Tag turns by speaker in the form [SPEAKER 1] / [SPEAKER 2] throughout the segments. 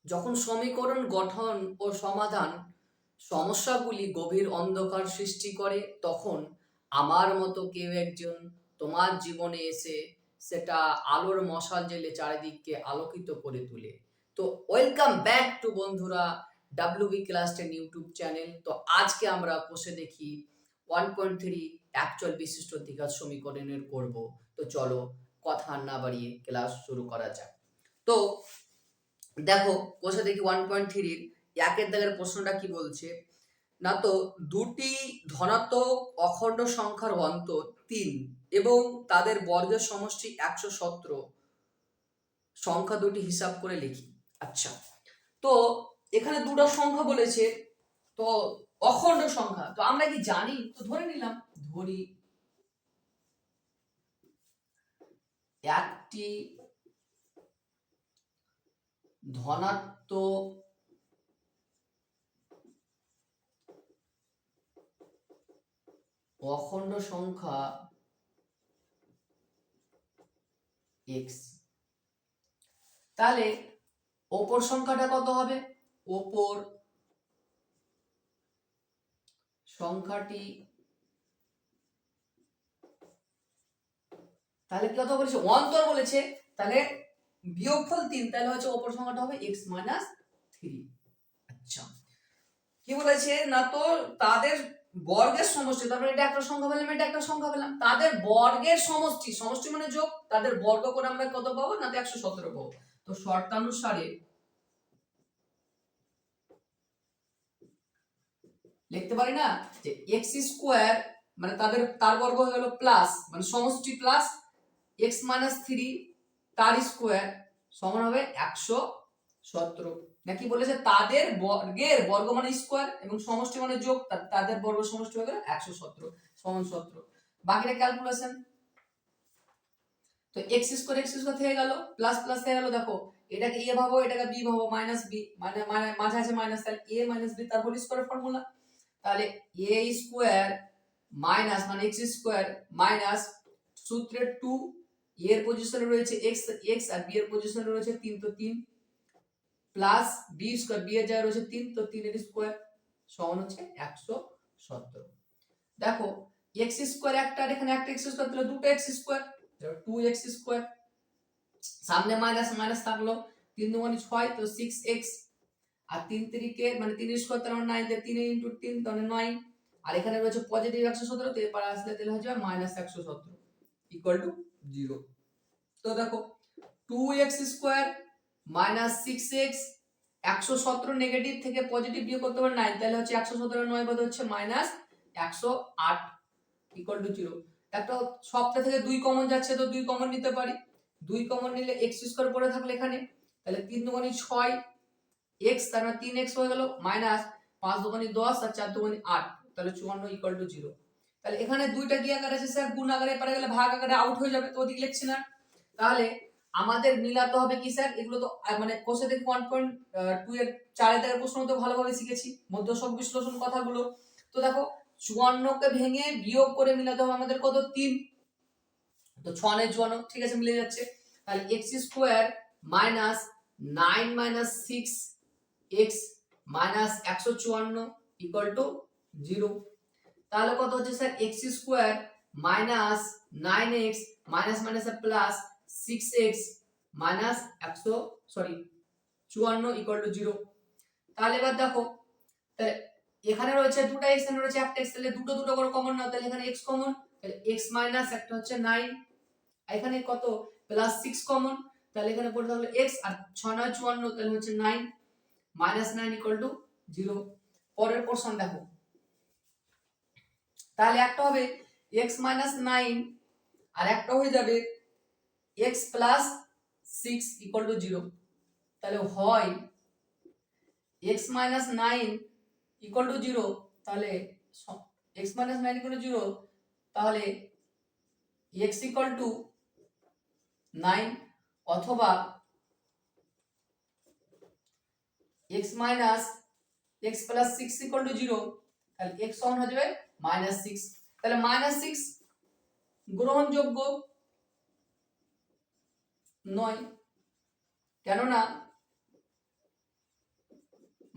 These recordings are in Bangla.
[SPEAKER 1] যখন সমীকরণ গঠন ও সমাধান সমস্যাগুলি গভীর অন্ধকার সৃষ্টি করে, তখন আমার মতো কেউ একজন তোমার জীবনে এসে সেটা আলোর মশাল জেলে চারিদিককে আলোকিত করে তোলে। তো ওয়েলকাম ব্যাক টু বন্ধুরা ডাব্লিউবি ক্লাস 10 ইউটিউব চ্যানেল। তো আজকে আমরা বসে দেখি 1.3 অ্যাকচুয়াল বিশিষ্ট দ্বিঘাত সমীকরণের করব। তো চলো কথা না বাড়িয়ে ক্লাস শুরু করা যাক। তো দেখো কোষে দেখি 1.3 একের দাগের প্রশ্নটা কি বলছে না, তো দুটি ধনাত্মক অখণ্ড সংখ্যার অন্তর 3 এবং তাদের বর্গের সমষ্টি 117 সংখ্যা দুটি হিসাব করে লিখি। আচ্ছা, তো এখানে দুটো সংখ্যা বলেছে, তো অখণ্ড সংখ্যা তো আমরা কি জানি, তো ধরে নিলাম, ধরি একটি ধনাত্মক অখণ্ড সংখ্যা x, তাহলে অপর সংখ্যাটা কত হবে? অপর সংখ্যাটি, তাহলে কি কথা বলেছে? অন্তর বলেছে, তাহলে বিয়োগফল 3, তাহলে হচ্ছে অপর সংখ্যাটা হবে x মাইনাস 3। আচ্ছা, কি বলেছে না, তো তাদের বর্গের সমষ্টি, তারপরে এটা একটা সংখ্যা পেলাম, এটা একটা সংখ্যা পেলাম, তাদের বর্গের সমষ্টি, সমষ্টি মানে যোগ, তাদের বর্গ করে আমরা কত পাবো না, 117 পাবো। তো শর্তানুসারে লিখতে পারি না যে x স্কয়ার মানে তার বর্গ হয়ে গেল প্লাস মানে সমষ্টি প্লাস x মাইনাস 3 তার স্কয়ার সমান হবে 117। নাকি বলেছে তাদের বর্গের বর্গ মানে স্কয়ার এবং সমষ্টি মানে যোগ, তাদের বর্গ সমষ্টি হয়ে গেল 117 সমান 17। বাকিটা ক্যালকুলেশন। তো x স্কয়ার থেকে গেল প্লাস প্লাস থেকে গেল, দেখো এটাকে a ভাবো, এটাকে b ভাবো, মাইনাস b মানে মাঝে আছে মাইনাস, তাহলে a মাইনাস b তার হোল স্কয়ারের ফর্মুলা। তাহলে a স্কয়ার মাইনাস মানে x স্কয়ার মাইনাস সূত্রের 2, এর পজিশনে রয়েছে x আর b এর পজিশনে রয়েছে 3, তো 3 প্লাস b স্কয়ার, b এর জায়গায় রয়েছে 3, তো 3 এর স্কয়ার সমান হচ্ছে 117। দেখো x স্কয়ার একটা আর এখানে একটা x স্কয়ার, তাহলে দুটো x স্কয়ার, 2x স্কয়ার, সামনে মাইনাস মাইনাস থাকলো, 3 দুগুণে 6, তো 6x আর 3 3 মানে 3 স্কয়ার তার মানে 9, 3 ইনটু 3 তাহলে 9, আর এখানে রয়েছে পজিটিভ 117, তো এরপর আসলে তাহলে হয়ে যাবে মাইনাস 117 ইকুয়াল টু 0। তো দেখো 2x square minus 6x, 117 negative থেকে পজিটিভ বিয়োগ করতে পারে 9, তাহলে হচ্ছে 117 9 বাদ হচ্ছে মাইনাস 108 ইকুয়াল টু 0। একটা সবটা থেকে 2 কমন যাচ্ছে, তো 2 কমন নিতে পারি, 2 কমন নিলে x স্কয়ার পড়ে থাকলে এখানে, তাহলে 3 দুগুণে 6 x তার মানে 3x হয়ে গেল মাইনাস 5 দুগুণে 10 আর 4 দুগুণে 8, তাহলে 54 ইকুয়াল টু 0। তাহলে এখানে দুইটা কি আকার আছে স্যার? গুণ আকারে, পারে গেলে ভাগ আকারে আউট হয়ে যাবে, তো ওদিকে লিখছি না। তাহলে আমাদের মিলাতে হবে কি স্যার? এগুলো তো মানে কোষে দেখি 1.2 এর 4 এর প্রশ্ন তো ভালোভাবে শিখেছি, মধ্য সব বিশ্লেষণ কথাগুলো। তো দেখো 54 কে ভেঙে বিয়োগ করে মিলাতে হবে আমাদের কত? 3, তো 6 9 54, ঠিক আছে মিলে যাচ্ছে। তাহলে x square minus 9 minus 6 x minus 154 equal to 0। তাহলে কত হচ্ছে sir? x square minus 9x minus minus plus 6x minus 54 equal to 0। তাহলে এবার দেখো, তাহলে এখানে রয়েছে দুটো x, এখানে রয়েছে একটা x, তাহলে দুটো দুটো করে কমন নাও, তাহলে এখানে x কমন, তাহলে x মাইনাস একটা হচ্ছে 9, এখানে কত প্লাস 6 কমন, তাহলে এখানে পড়ে থাকলো x আর 6 9 54, তাহলে হচ্ছে 9 মাইনাস 9 ইকুয়াল টু 0। পরের পোরশন দেখো, তাহলে একটা হবে x মাইনাস 9 আর একটা হয়ে যাবে x প্লাস 6 ইকুয়াল টু 0। তাহলে হয় x মাইনাস 9 ইকুয়াল টু 0, তাহলে x মাইনাস 9 ইকুয়াল টু 0, তাহলে x ইকুয়াল টু 9, অথবা x minus x plus 6 equal to 0, তাহলে x সমান হয়ে যাবে মাইনাস 6। তাহলে মাইনাস 6 গ্রহণযোগ্য নয়, কেননা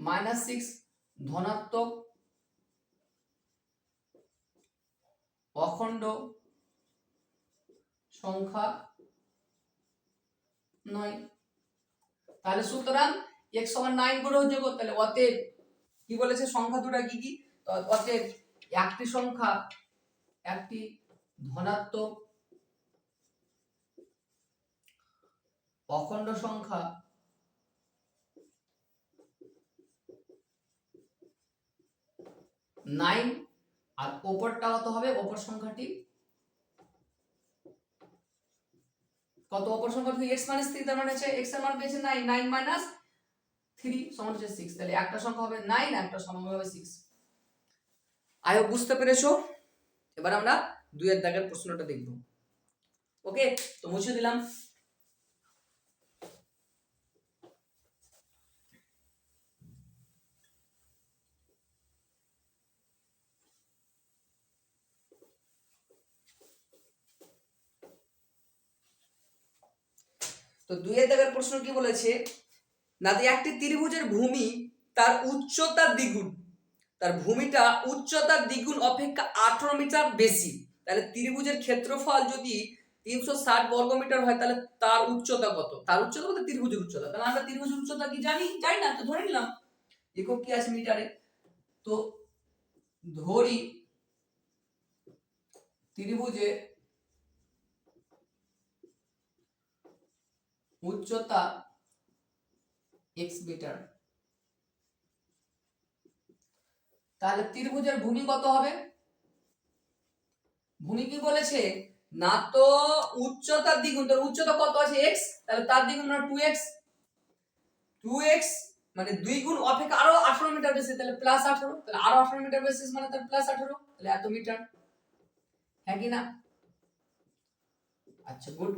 [SPEAKER 1] -6 ধনাত্মক অখণ্ড সংখ্যা নয়। তাহলে সুতরাং x সমান 9 গ্রহণযোগ্য। তাহলে অতএব কি বলেছে সংখ্যা দুটো কি কি? অতএব একটি সংখ্যা একটি ধনাত্মক অখণ্ড সংখ্যা নাইন, আর ওপরটা কত হবে? অপর সংখ্যাটি কত? অপর সংখ্যা x - 3, তার মানে হচ্ছে x এর মান পেয়েছে 9, 9 - 3 সমান হচ্ছে 6। তাহলে একটা সংখ্যা হবে 9, একটা সংখ্যা হবে 6। আই হোপ বুঝতে পেরেছো। এবার আমরা 2 এর দাগের প্রশ্নটা দেখব। ওকে, তো মুছে দিলাম। তো 2 এর দাগের প্রশ্ন কি বলেছে না, একটি ত্রিভুজের ভূমি তার উচ্চতার দ্বিগুণ, তার ভূমিটা উচ্চতার দ্বিগুণ অপেক্ষা 18 মিটার বেশি। তাহলে ত্রিভুজের ক্ষেত্রফল যদি 360 বর্গমিটার হয়, তাহলে তার উচ্চতা কত? তার উচ্চতা বলতে ত্রিভুজের উচ্চতা। তাহলে আমরা ত্রিভুজের উচ্চতা কি জানি? জানি না, তো ধরে নিলাম একক কি আছে মিটারে। তো ধরি ত্রিভুজের উচ্চতা x মিটার। তাহলে ত্রিভুজের ভূমি কত হবে? ভূমি কি বলেছে না, তো উচ্চতার দ্বিগুণ। তার উচ্চতা কত আছে? x, তাহলে তার দ্বিগুণ মানে 2x। 2x মানে 2 গুণ অপেক্ষা আরো 18 মিটার বেশি, তাহলে +18। তাহলে আরো 18 মিটার বেশি মানে তার +18, তাহলে এত মিটার। হ্যাঁ কি না? আচ্ছা, গুড।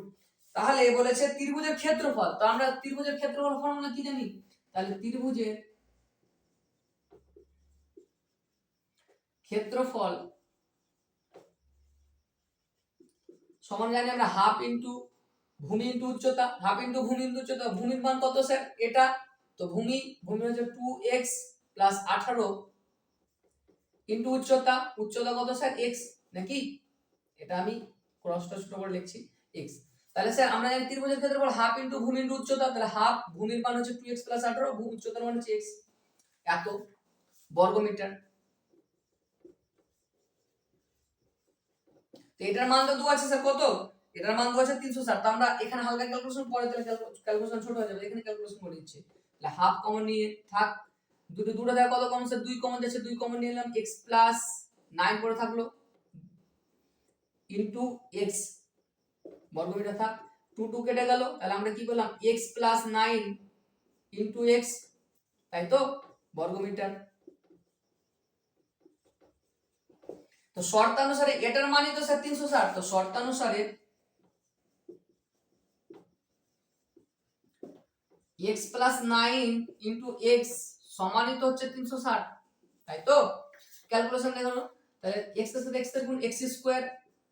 [SPEAKER 1] তাহলে বলেছে ত্রিভুজের ক্ষেত্রফল। তো আমরা ত্রিভুজের ক্ষেত্রফল ফর্মুলা কি জানি? তাহলে ত্রিভুজের ক্ষেত্রফল সমান জানি আমরা হাফ ইনটু ভূমি ইনটু উচ্চতা। হাফ ইনটু ভূমি ইনটু উচ্চতা। ভূমির মান কত স্যার? এটা তো ভূমি হচ্ছে 2x + 18 ইনটু উচ্চতা। উচ্চতা কত স্যার? x নাকি? এটা আমি ক্রসটা ছোট করে লিখছি x। তাহলে স্যার আমরা জানি ত্রিভুজের ক্ষেত্রফল হাফ ইনটু ভূমি ইনটু উচ্চতা। তাহলে হাফ ভূমির মান হচ্ছে 2x + 18, উচ্চতার মান হচ্ছে x, এত বর্গমিটার। তো এটার মান তো 2 আছে স্যার, কত? এটার মান 2 আছে 360। তো আমরা এখানে হালকা ক্যালকুলেশন পরে দিলে ক্যালকুলেশন ছোট হয়ে যাবে, এখানে ক্যালকুলেশন করে দিচ্ছি। তাহলে হাফ কমন নিয়ে থাক, দুটো দেখা কত কমন স্যার? 2 কমন যাচ্ছে, 2 কমন নিয়ে নিলাম, x + 9 পড়ে থাকলো ইনটু x বর্গমিটার থাক। 2 কেটে গেল, তাহলে আমরা কি করলাম? x + 9 ইনটু x, তাই তো, বর্গমিটার। তো শর্তানুসারে এটার মানই তো স্যার 360। তো শর্তানুসারে x + 9 ইনটু x সমানই তো হচ্ছে 360, তাই তো। ক্যালকুলেশন দেখো, তাহলে x এর সাথে x এর গুণ x²,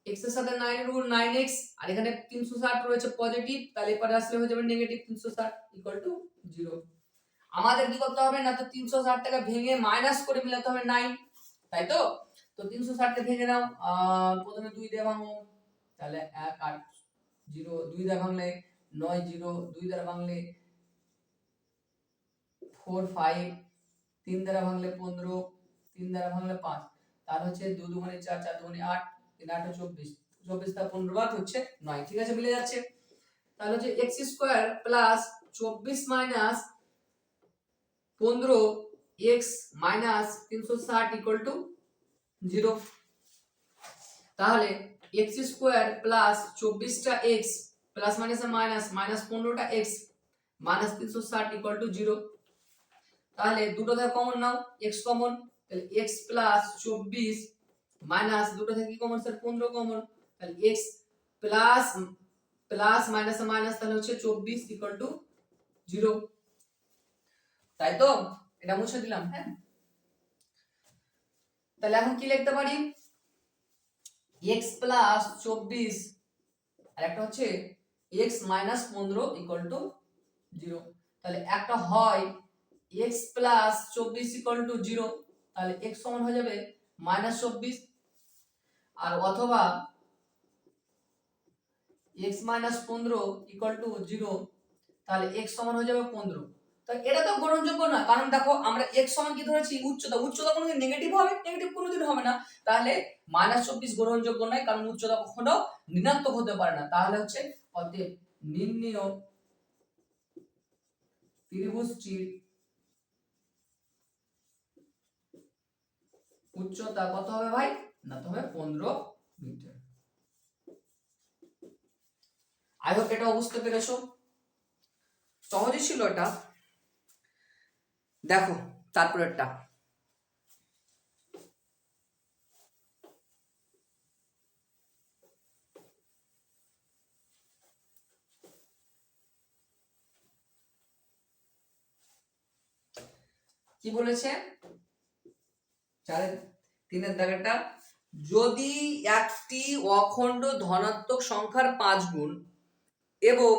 [SPEAKER 1] x এর সাথে 9 এর গুণ 9x, আর এখানে 360 রয়েছে পজিটিভ, তাহলে এপারে আসলে হয়ে যাবে নেগেটিভ 360 = 0। আমাদের কি করতে হবে না, তো 360 টাকা ভেঙে মাইনাস করে মিলাতে হবে 9, তাই তো। তো 360 কে ভেঙে নাও, প্রথমে 2 দিয়ে ভাঙো, তাহলে 1 8 0, 2 দিয়ে ভাঙলে 9 0, 2 দ্বারা ভাঙলে 4 5, 3 দ্বারা ভাঙলে 15, 3 দ্বারা ভাঙলে 5, তার হচ্ছে 2 2 মানে 4, 4 2 মানে 8, 3 8 24, 24 তা 15 বাদ হচ্ছে 9। ঠিক আছে, মিলে যাচ্ছে। তাহলে হচ্ছে x² + 24 - 15 x - 360 = 0। তাহলে x² + 24টা x প্লাস মাইনাসে মাইনাস, মাইনাস 15টা x মাইনাস 360 = 0। তাহলে দুটো থেকে কমন নাও, x কমন, তাহলে x + 24 মাইনাস দুটো থেকে কি কমন স্যার? 15 কমন, তাহলে x প্লাস প্লাস মাইনাসে মাইনাস, তাহলে হচ্ছে 24 = 0, তাই তো। এটা মুছে দিলাম। হ্যাঁ, তাহলে এখন কি লিখতে পারি? x + 24 আর একটা হচ্ছে x - 15 = 0। তাহলে একটা হয় x প্লাস 24 ইকুয়াল টু 0, তাহলে x সমান হয়ে যাবে -24, আর অথবা x মাইনাস 15 ইকুয়াল টু 0, তাহলে x সমান হয়ে যাবে 15। তো এটা তো গ্রহণযোগ্য না, কারণ দেখো আমরা x সমান কি ধরেছি উচ্চতা, উচ্চতা কোনোদিন নেগেটিভ হবে, নেগেটিভ কোনোদিন হবে না, তাহলে -24 গ্রহণযোগ্য নয়, কারণ উচ্চতা কখনো ঋণাত্মক হতে পারে না। তাহলে হচ্ছে অতএব নির্ণেয় ত্রিভুজটির উচ্চতা কত হবে ভাই, না তো হবে 15 মিটার। আই হোপ এটা বুঝতে পেরেছো, সহজই ছিল এটা। দেখো তারপরেরটা, কি বলেছে 3-এর দাগেরটা, যদি একটি অখণ্ড ধনাত্মক সংখ্যার 5 গুণ এবং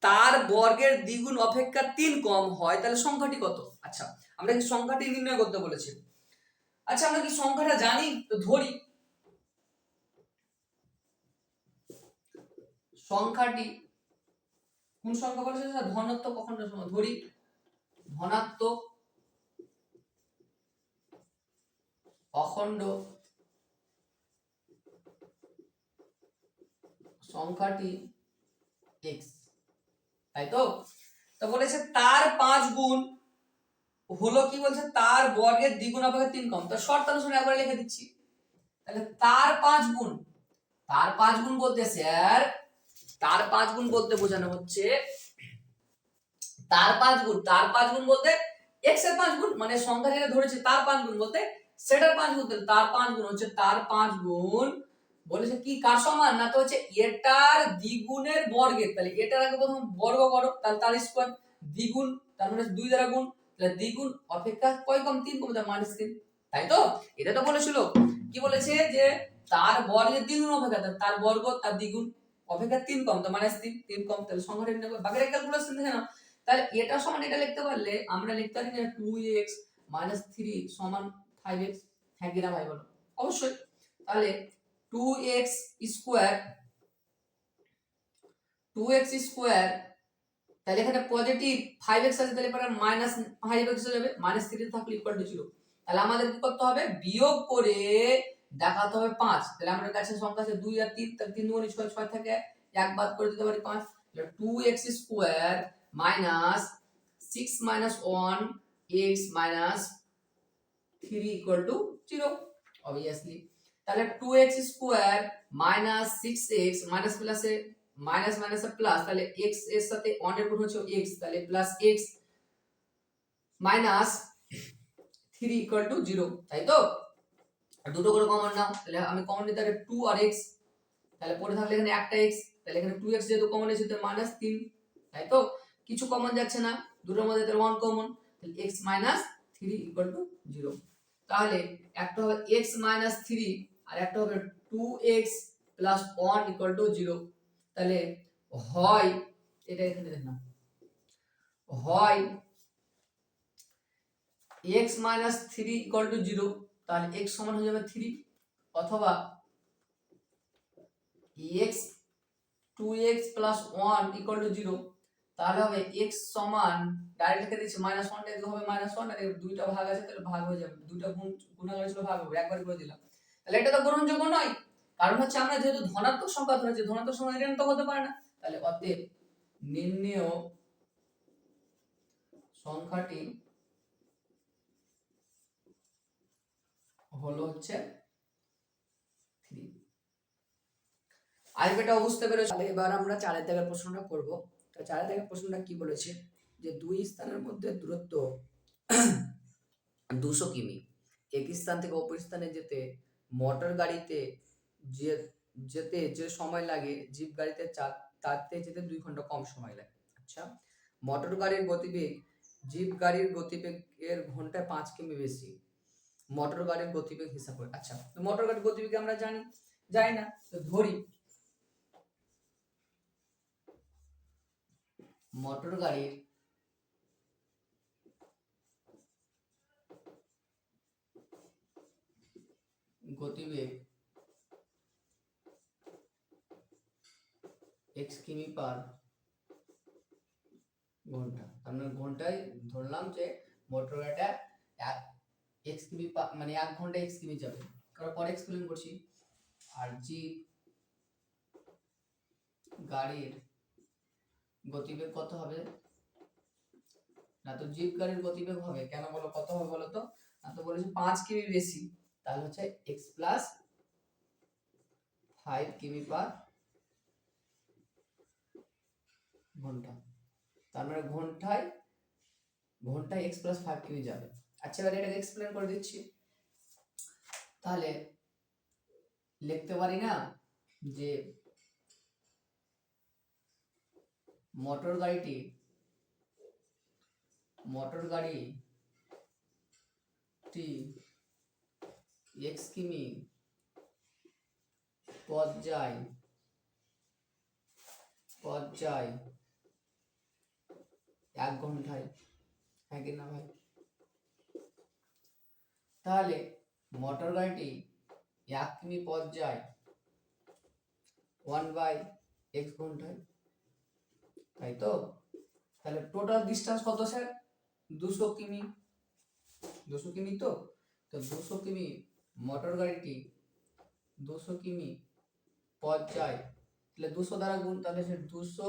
[SPEAKER 1] তার বর্গের দ্বিগুণ অপেক্ষা 3 কম হয়, তাহলে সংখ্যাটি কত? আচ্ছা, আমরা কি সংখ্যাটি নির্ণয় করতে বলেছি। আচ্ছা, আমরা কি সংখ্যাটা জানি? তো ধরি সংখ্যাটি কোন সংখ্যা বলেছে, ধনাত্মক অখণ্ড সংখ্যা, ধরি ধনাত্মক অখণ্ড সংখ্যাটি x, তাই তো? তো বলেছে তার 5 গুণ হলো, কি বলছে, তার বর্গের দ্বিগুণ অপেক্ষা 3 কম। তো শর্ত অনুসারে একবার লিখে দিচ্ছি, তাহলে তার 5 গুণ, তার 5 গুণ বলতে স্যার, তার 5 গুণ বলতে বোঝানো হচ্ছে তার 5 গুণ, তার 5 গুণ বলতে x এর 5 গুণ, মানে সংখ্যা যেটা ধরেছে তার 5 গুণ বলতে সেটার 5 গুণ, তার 5 গুণ হচ্ছে তার 5 গুণ বলেছে কি কার সমান, না তো হচ্ছে এটার দ্বিগুণের বর্গের, তাহলে এটার আগে প্রথম বর্গ করো, তাহলে তার স্কয়ার, দ্বিগুণ তার মানে 2 দ্বারা গুণ, তাহলে দ্বিগুণ অপেক্ষা কয় কম, 3 কম, তার -3, তাই তো? এটা তো বলেছিল, কি বলেছে যে তার বর্গের দ্বিগুণ অপেক্ষা, তার বর্গ তার দ্বিগুণ অপেক্ষা 3 কম, তার -3 কম, তাহলে সংখ্যাটা নির্ণয় করো। বাকিটা ক্যালকুলেশন দেখে নাও। তাহলে এটা সমান এটা লিখতে পারলে আমরা লিখতে পারি যে 2x 3 সমান 5x, হ্যাঁ কি না ভাই বলো? অবশ্যই। তাহলে 2x স্কয়ার, 2x স্কয়ার, তাহলে এখানে পজিটিভ 5x আছে, তাহলে পরে -5x হয়ে যাবে, -3 থাকলে ইকুয়াল টু 0। তাহলে আমাদের কি করতে হবে, বিয়োগ করে দেখাতে হবে 5। তাহলে আমাদের কাছে সংখ্যা আছে 2 আর 3, তাহলে 3 দুগুণে 6, 6 থেকে 1 বাদ করে দিতে পারি 5। তাহলে 2x square minus 6 minus 1 x minus 3 equal to 0, obviously. তাহলে 2x square minus 6x minus প্লাসে মাইনাস মাইনাসে প্লাস, তাহলে x এর সাথে 1 এর গুণ হচ্ছে x, তাহলে plus x minus 3 equal to 0, তাই তো? আর দুটো করে কমন নাও, তাহলে আমি কমন নিতে পারি 2 আর x, তাহলে পরে থাকলে এখানে একটা x, তাহলে এখানে 2x যেহেতু কমন এসেছে তো -3, তাই তো? কিছু কমন যাচ্ছে না, দুটোর মধ্যে তাহলে 1 কমন, তাহলে x 3 ইকুয়াল টু 0। তাহলে একটা হবে x 3 আর একটা হবে 2x 1 ইকুয়াল টু 0। তাহলে হয়, এটা এখানে দেখ না, হয় x 3 ইকুয়াল টু 0, তাহলে x সমান হয়ে যাবে 3, অথবা x 2x 1 ইকুয়াল টু 0, তাহলে হবে x সমান, ডাইরেক্ট লিখে দিচ্ছি -1 টা হবে -1, আর দুইটা ভাগ আছে তাহলে ভাগ হয়ে যাবে, দুইটা গুণ গুণাকার ছিল ভাগ হবে, একবার করে দিলাম। তাহলে এটা তো গ্রহণযোগ্য নয়, কারণ হচ্ছে আমরা যেহেতু ধনাত্মক সংখ্যা ধরেছি, ধনাত্মক সংখ্যা ঋণাত্মক হতে পারে না। তাহলে অতএব নির্ণেয় সংখ্যাটি হলো হচ্ছে 3। আইপিটা বুঝতে পেরেছো? তাহলে এবার আমরা 4 দাগের প্রশ্নটা করব। তো 4 দাগের প্রশ্নটা কি বলেছে, যে দুই স্থানের মধ্যে দূরত্ব 200 কিমি, এক স্থান থেকে অপর স্থানে যেতে মোটর গাড়িতে যেতে যে সময় লাগে, জিপ গাড়িতে তাতে যেতে 2 ঘন্টা কম সময় লাগে। আচ্ছা, মোটর গাড়ির গতিবেগ জিপ গাড়ির গতিবেগের ঘন্টায় 5 কিমি বেশি, মোটর গাড়ির গতিবেগ হিসাব করে। আচ্ছা, তো মোটর গাড়ির গতিবেগ আমরা জানি না, তো ধরি মোটর গাড়ির গতিবেগ x কিমি পার ঘন্টা। তার মানে ঘন্টায় ধরলাম যে মোটর গাড়িটা x কিমি মানে 1 ঘন্টায় x কিমি যাবে, কারণ পরে এক্সপ্লেন করছি। আর জিপ গাড়ির গতিবেগ কত হবে, না তো জিপ গাড়ির গতিবেগ হবে কেন বলো, কত হবে বলো তো, না তো বলেছে 5 কিমি বেশি, তাহলে হচ্ছে x প্লাস 5 কিমি পার ঘন্টা। তার মানে ঘন্টায় x প্লাস 5 কিমি যাবে। আচ্ছা এবার এটাকে এক্সপ্লেন করে দিচ্ছি। তাহলে লিখতে পারি না যে মোটর গাড়িটি x কিমি পথ যায় 1 ঘন্টায়, হ্যাঁ কি না ভাই? তাহলে মোটর গাড়িটি 1 কিমি পথ যায় 1/x ঘন্টায়, তাই তো? তাহলে টোটাল ডিসটেন্স কত স্যার? 200 কিমি। 200 কিমি তো 200 কিমি মোটর গাড়িটি 200 কিমি পথ যায়, তাহলে 200 দ্বারা গুণ, তাহলে সে 200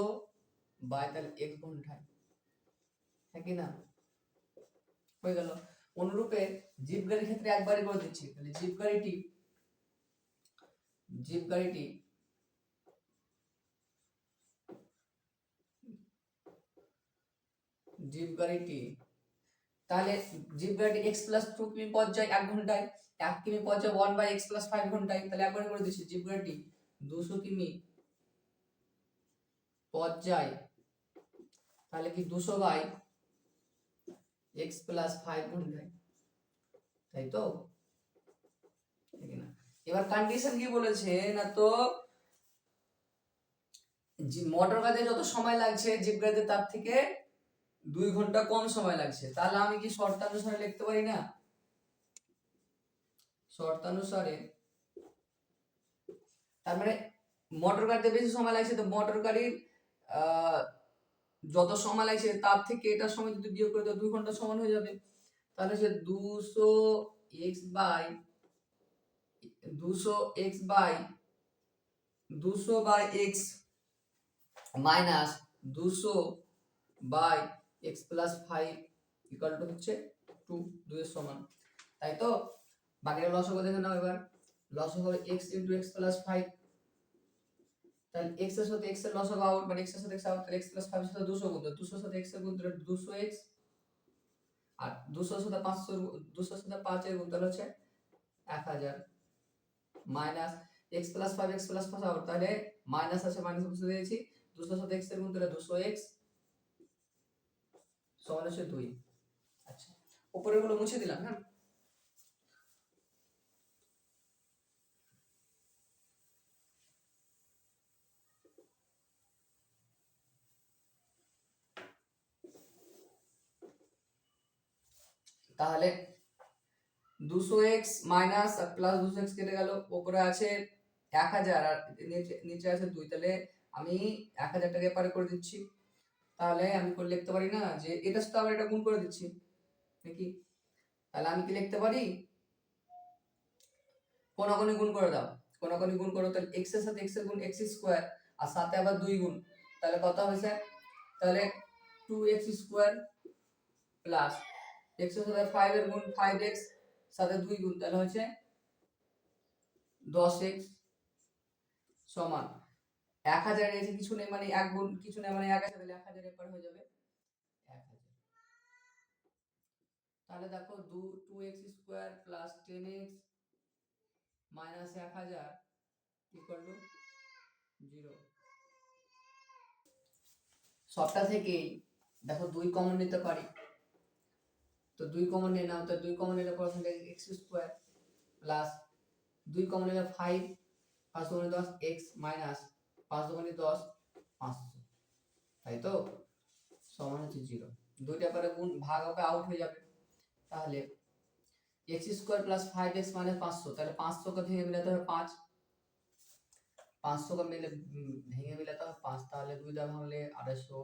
[SPEAKER 1] বাই তাহলে 1 ঘন্টায়, হ্যাঁ কি না? হয়ে গেল। অনুরূপে জিপ গাড়ির ক্ষেত্রে একবারই করে দিচ্ছি। তাহলে জিপ গাড়িটি তাহলে জিপ গাড়িটি x প্লাস 2 কিমি পথ যায় 1 ঘন্টায়, 1 কিমি পথ যায় 1/x প্লাস 5 ঘন্টায়, তাহলে একবারে করে দিচ্ছি। জিপ গাড়িটি 200 কিমি পথ যায়, তাহলে কি 200 বাই x প্লাস 5 ঘন্টায়, তাই তো? এবার কন্ডিশন কি বলেছে, না তো মোটর গাড়িতে যত সময় লাগছে জিপ গাড়িতে তার থেকে 2 ঘন্টা কম সময় লাগছে, তাহলে আমি কি শর্তানুসারে লিখতে পারি না? শর্তানুসারে তার মানে মোটর গাড়িতে বেশি সময় লাগছে, তো মোটর গাড়ির যত সময় লাগছে তার থেকে এটার সময় যদি বিয়োগ করে তো 2 ঘন্টা সমান হয়ে যাবে। তাহলে সে 200x by 200 by x minus 200 by x plus 5 equal to হচ্ছে 2 এর সমান, তাই তো? বাকিটা লসাগু দেখে নাও। এবার লসাগু হবে x ইনটু x প্লাস 5, তাহলে x এর সাথে x এর লসাগু আউট, মানে x এর সাথে x আউট, তাহলে x প্লাস 5 এর সাথে 200 গুণ, 200 এর সাথে x এর গুণ তাহলে 200x, আর 200 এর সাথে 500 200 এর সাথে 5 এর গুণ তাহলে হচ্ছে 1000, minus x plus 5 x plus 5 out, তাহলে মাইনাস আছে মাইনাস বসে দিয়েছি, 200 এর সাথে x এর গুণ তাহলে 200x সমান হচ্ছে 2। আচ্ছা উপরে গুলো মুছে দিলাম। হ্যাঁ তাহলে 200x মাইনাস আর প্লাস 200x কেটে গেল, উপরে আছে 1000 আর নিচে আছে 2, তাহলে আমি 1000 টাকে পারে করে দিচ্ছি। তাহলে আমি করে লিখতে পারি না যে এটার সাথে আবার এটা গুণ করে দিচ্ছি নাকি? তাহলে আমি কি লিখতে পারি, কোনাকুনি গুণ করে দাও, কোনাকুনি গুণ করো, তাহলে x এর সাথে x এর গুণ x স্কয়ার আর সাথে আবার 2 গুণ, তাহলে কত হবে স্যার? তাহলে 2x স্কয়ার প্লাস x এর সাথে 5 এর গুণ 5x সাথে 2 গুণ, তাহলে হচ্ছে 10x সমান 1000 এর কিছু নেই মানে 1 গুণ কিছু নেই মানে 1000, তাহলে 1000 এর পর হয়ে যাবে 1000। তাহলে দেখো 2x square plus 10x minus 1000 equal to 0। সবটা থেকেই দেখো 2 কমন নিতে পারি, তো 2 কমন নিয়ে নাও, তো 2 কমন নিলে পর থাকে x স্কয়ার প্লাস 2 কমন নিলে 5 5 দুগুণে 10 x মাইনাস 5 দুগুণে 10 500, তাই তো? সমান হচ্ছে 0। দুইটা পরে গুণ ভাগ হবে আউট হয়ে যাবে, তাহলে এক্স স্কোয়ার প্লাস 5x মানে 500, তাহলে 500 কে ভেঙে মিলাতে হবে 5, 500 কে ভেঙে মিলাতে হবে 5, তাহলে 2 দ্বারা ভাঙলে 250,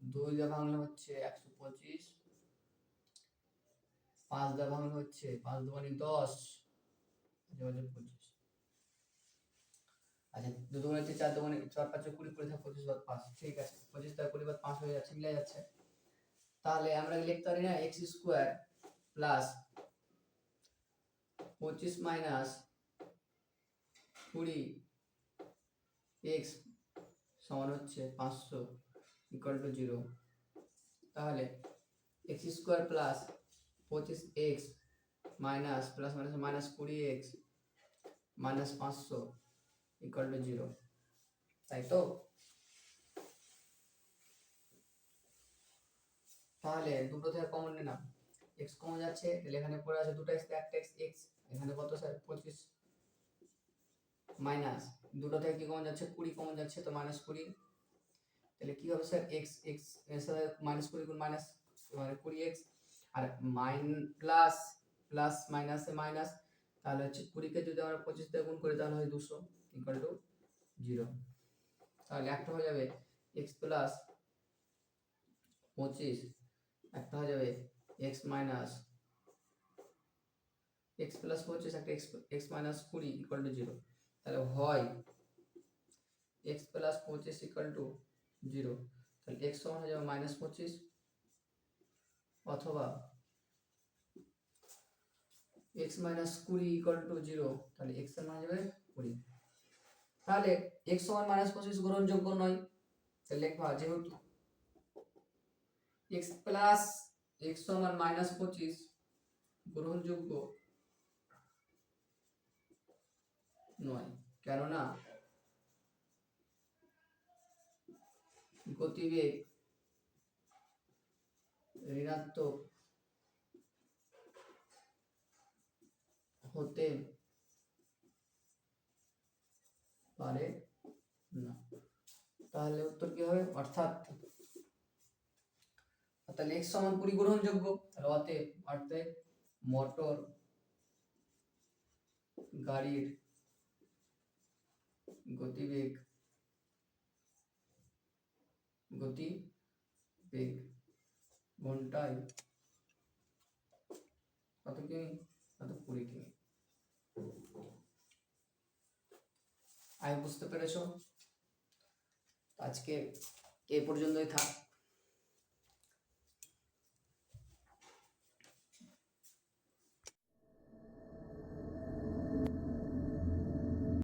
[SPEAKER 1] 2 দ্বারা ভাঙলে হচ্ছে 125, 5 দ্বারা ভাঙলে হচ্ছে 5 দুগুণে 10, 25। আচ্ছা 2 দুগুণে 4 দুগুণে 4 5 20 20 থাকে 25 বাদ 5, ঠিক আছে 25 দ্বারা 20 বাদ 5 হয়ে যাচ্ছে, মিলে যাচ্ছে। তাহলে আমরা লিখতে পারি না x square plus 25 minus 20 x সমান হচ্ছে 500 ইকুয়াল টু 0। তাহলে x square plus 25x minus plus minus minus 20x minus 500 equal to 0, তাই তো? তাহলে দুটো থেকে কমন নিলাম, x কমন যাচ্ছে, তাহলে এখানে পড়ে আছে দুটো x, একটা x, x এখানে কত স্যার 25 মাইনাস দুটো থেকে কি কমন যাচ্ছে 20 কমন যাচ্ছে, তো মাইনাস 20, তাহলে কি হবে স্যার x x এর সাথে মাইনাস 20 গুণ মাইনাস মানে 20x আর প্লাস প্লাস মাইনাসে মাইনাস, তাহলে হচ্ছে 20 কে যদি আমরা 25 দিয়ে গুণ করি তাহলে হয় 200 ইকুয়াল টু 0। তাহলে একটা হয়ে যাবে x প্লাস 25, একটা হয়ে যাবে x মাইনাস x প্লাস 25, একটা x মাইনাস 20 ইকুয়াল টু 0। তাহলে হয় x প্লাস 25 ইকুয়াল টু 0, তাহলে x সমান হয়ে যাবে মাইনাস 25 অথবা x মাইনাস 20 ইকুয়াল টু 0, তাহলে x এর মান হয়ে যাবে 20। তাহলে x সমান মাইনাস 25 গ্রহণযোগ্য নয়, তাহলে লিখবা যেহেতু x প্লাস x সমান মাইনাস 25 গ্রহণযোগ্য নয়, কেননা গতিবেগ ঋণাত্মক হতে পারে না। তাহলে উত্তর কি হবে, অর্থাৎ তাহলে x সমান 20 গ্রহণযোগ্য, তাহলে অতএব মোটর গাড়ির গতিবেগ ঘন্টায় কত কিমি, কত 20 কিমি। বুঝতে পেরেছো? আজকে এই পর্যন্তই থাক।